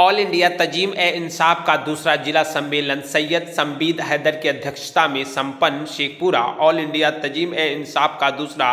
All India तंजीम ए इंसाफ का दूसरा जिला सम्मेलन सैयद संबीद हैदर की अध्यक्षता में संपन्न। शेखपुरा। ऑल इंडिया तंजीम ए इंसाफ का दूसरा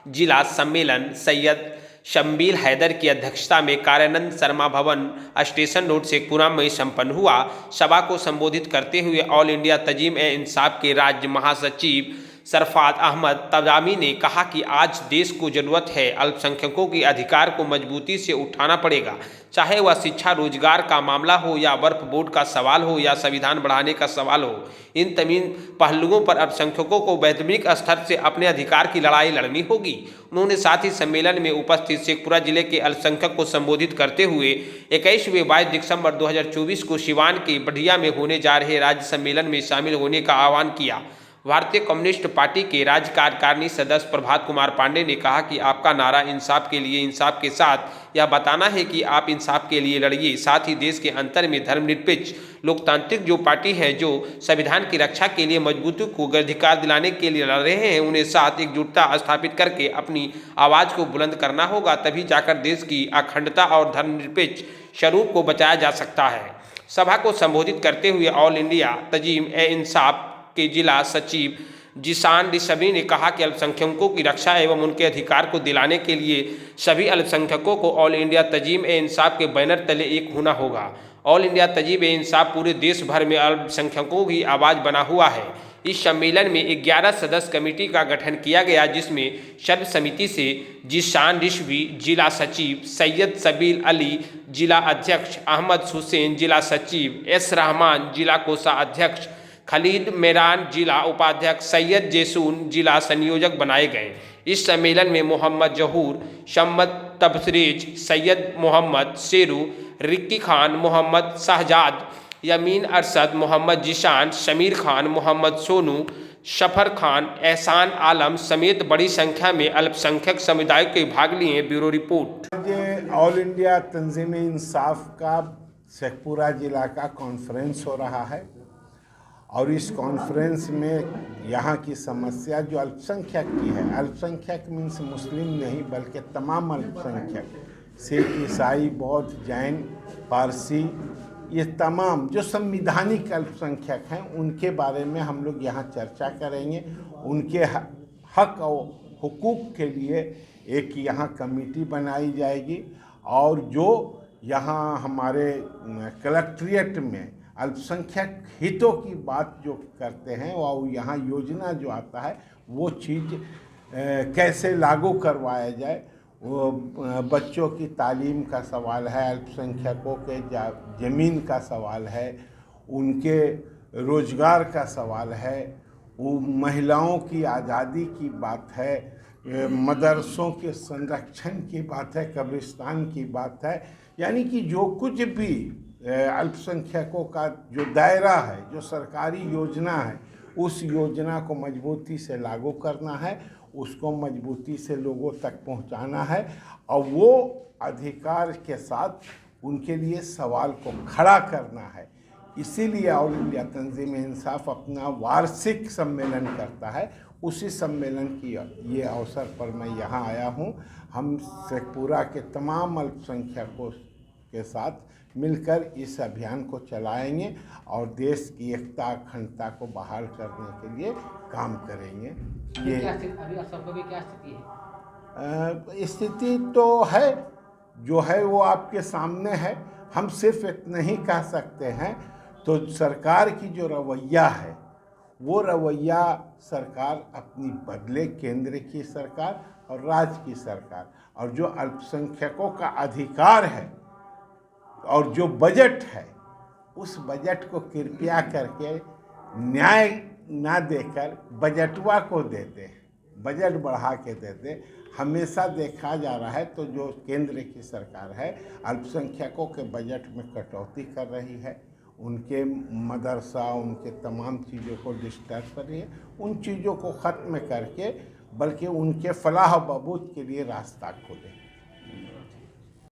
जिला सम्मेलन सैयद शम्बील हैदर की अध्यक्षता में कार्यानंद शर्मा भवन स्टेशन रोड शेखपुरा में संपन्न हुआ। सभा को संबोधित करते हुए ऑल इंडिया तंजीम ए इंसाफ के राज्य महासचिव सरफात अहमद तब्दामी ने कहा कि आज देश को जरूरत है अल्पसंख्यकों के अधिकार को मजबूती से उठाना पड़ेगा, चाहे वह शिक्षा रोजगार का मामला हो या वक्फ बोर्ड का सवाल हो या संविधान बढ़ाने का सवाल हो। इन तमाम पहलुओं पर अल्पसंख्यकों को वैधानिक स्तर से अपने अधिकार की लड़ाई लड़नी होगी। उन्होंने साथ ही सम्मेलन में उपस्थित शेखपुरा जिले के अल्पसंख्यक को संबोधित करते हुए 21वें 22 दिसंबर 2024 को सिवान के बढ़िया में होने जा रहे राज्य सम्मेलन में शामिल होने का आह्वान किया। भारतीय कम्युनिस्ट पार्टी के राज्य कार्यकारिणी सदस्य प्रभात कुमार पांडे ने कहा कि आपका नारा इंसाफ के लिए इंसाफ के साथ यह बताना है कि आप इंसाफ के लिए लड़िए। साथ ही देश के अंतर में धर्मनिरपेक्ष लोकतांत्रिक जो पार्टी है जो संविधान की रक्षा के लिए मजबूती को अधिकार दिलाने के लिए लड़ रहे हैं, उन्हें साथ एकजुटता स्थापित करके अपनी आवाज़ को बुलंद करना होगा, तभी जाकर देश की अखंडता और धर्मनिरपेक्ष स्वरूप को बचाया जा सकता है। सभा को संबोधित करते हुए ऑल इंडिया तंजीम ए इंसाफ के जिला सचिव जिशान रिशवी ने कहा कि अल्पसंख्यकों की रक्षा एवं उनके अधिकार को दिलाने के लिए सभी अल्पसंख्यकों को ऑल इंडिया तंजीम ए इंसाफ के बैनर तले एक होना होगा। ऑल इंडिया तंजीम ए इंसाफ पूरे देश भर में अल्पसंख्यकों की आवाज़ बना हुआ है। इस सम्मेलन में 11 सदस्य कमेटी का गठन किया गया, जिसमें सर्वसम्मति से जिशान रिशवी जिला सचिव, सैयद सबील अली जिला अध्यक्ष, अहमद हुसैन जिला सचिव, एस रहमान जिला कोषाध्यक्ष, खलीद मेरान जिला उपाध्यक्ष, सैयद जैसून जिला संयोजक बनाए गए। इस सम्मेलन में मोहम्मद जहूर, शम्मद तबरेज, सैयद मोहम्मद शेरू, रिक्की खान, मोहम्मद शहजाद, यमीन अरशद, मोहम्मद जिशान, शमीर खान, मोहम्मद सोनू, शफर खान, एहसान आलम समेत बड़ी संख्या में अल्पसंख्यक समुदाय के भाग लिए। Bureau report. ऑल इंडिया तंजीम इंसाफ का शेखपुरा जिला का कॉन्फ्रेंस हो रहा है और इस कॉन्फ्रेंस में यहाँ की समस्या जो अल्पसंख्यक की है, अल्पसंख्यक मीन्स मुस्लिम नहीं बल्कि तमाम अल्पसंख्यक, सिख, ईसाई, बौद्ध, जैन, पारसी, ये तमाम जो संविधानिक अल्पसंख्यक हैं उनके बारे में हम लोग यहाँ चर्चा करेंगे। उनके हक और हुकूक के लिए एक यहाँ कमेटी बनाई जाएगी और जो यहाँ हमारे कलेक्ट्रेट में अल्पसंख्यक हितों की बात जो करते हैं और यहाँ योजना जो आता है वो चीज़ कैसे लागू करवाया जाए, वो बच्चों की तालीम का सवाल है, अल्पसंख्यकों के ज़मीन का सवाल है, उनके रोज़गार का सवाल है, वो महिलाओं की आज़ादी की बात है, मदरसों के संरक्षण की बात है, कब्रिस्तान की बात है। यानी कि जो कुछ भी अल्पसंख्यकों का जो दायरा है, जो सरकारी योजना है, उस योजना को मजबूती से लागू करना है, उसको मजबूती से लोगों तक पहुंचाना है और वो अधिकार के साथ उनके लिए सवाल को खड़ा करना है। इसीलिए ऑल इंडिया तंजीम इंसाफ अपना वार्षिक सम्मेलन करता है। उसी सम्मेलन की ये अवसर पर मैं यहाँ आया हूँ। हम शेखपुरा के तमाम अल्पसंख्यकों के साथ मिलकर इस अभियान को चलाएंगे और देश की एकता अखंडता को बहाल करने के लिए काम करेंगे। ये क्या स्थिति तो है, जो है वो आपके सामने है। हम सिर्फ इतना ही कह सकते हैं, तो सरकार की जो रवैया है वो रवैया सरकार अपनी बदले, केंद्र की सरकार और राज्य की सरकार, और जो अल्पसंख्यकों का अधिकार है और जो बजट है उस बजट को कृपया करके न्याय ना देकर बजटवा को देते हैं, बजट बढ़ा के देते। हमेशा देखा जा रहा है तो जो केंद्र की सरकार है अल्पसंख्यकों के बजट में कटौती कर रही है, उनके मदरसा, उनके तमाम चीज़ों को डिस्टर्ब कर रही है। उन चीज़ों को ख़त्म करके बल्कि उनके फलाह बहबूद के लिए रास्ता खोले।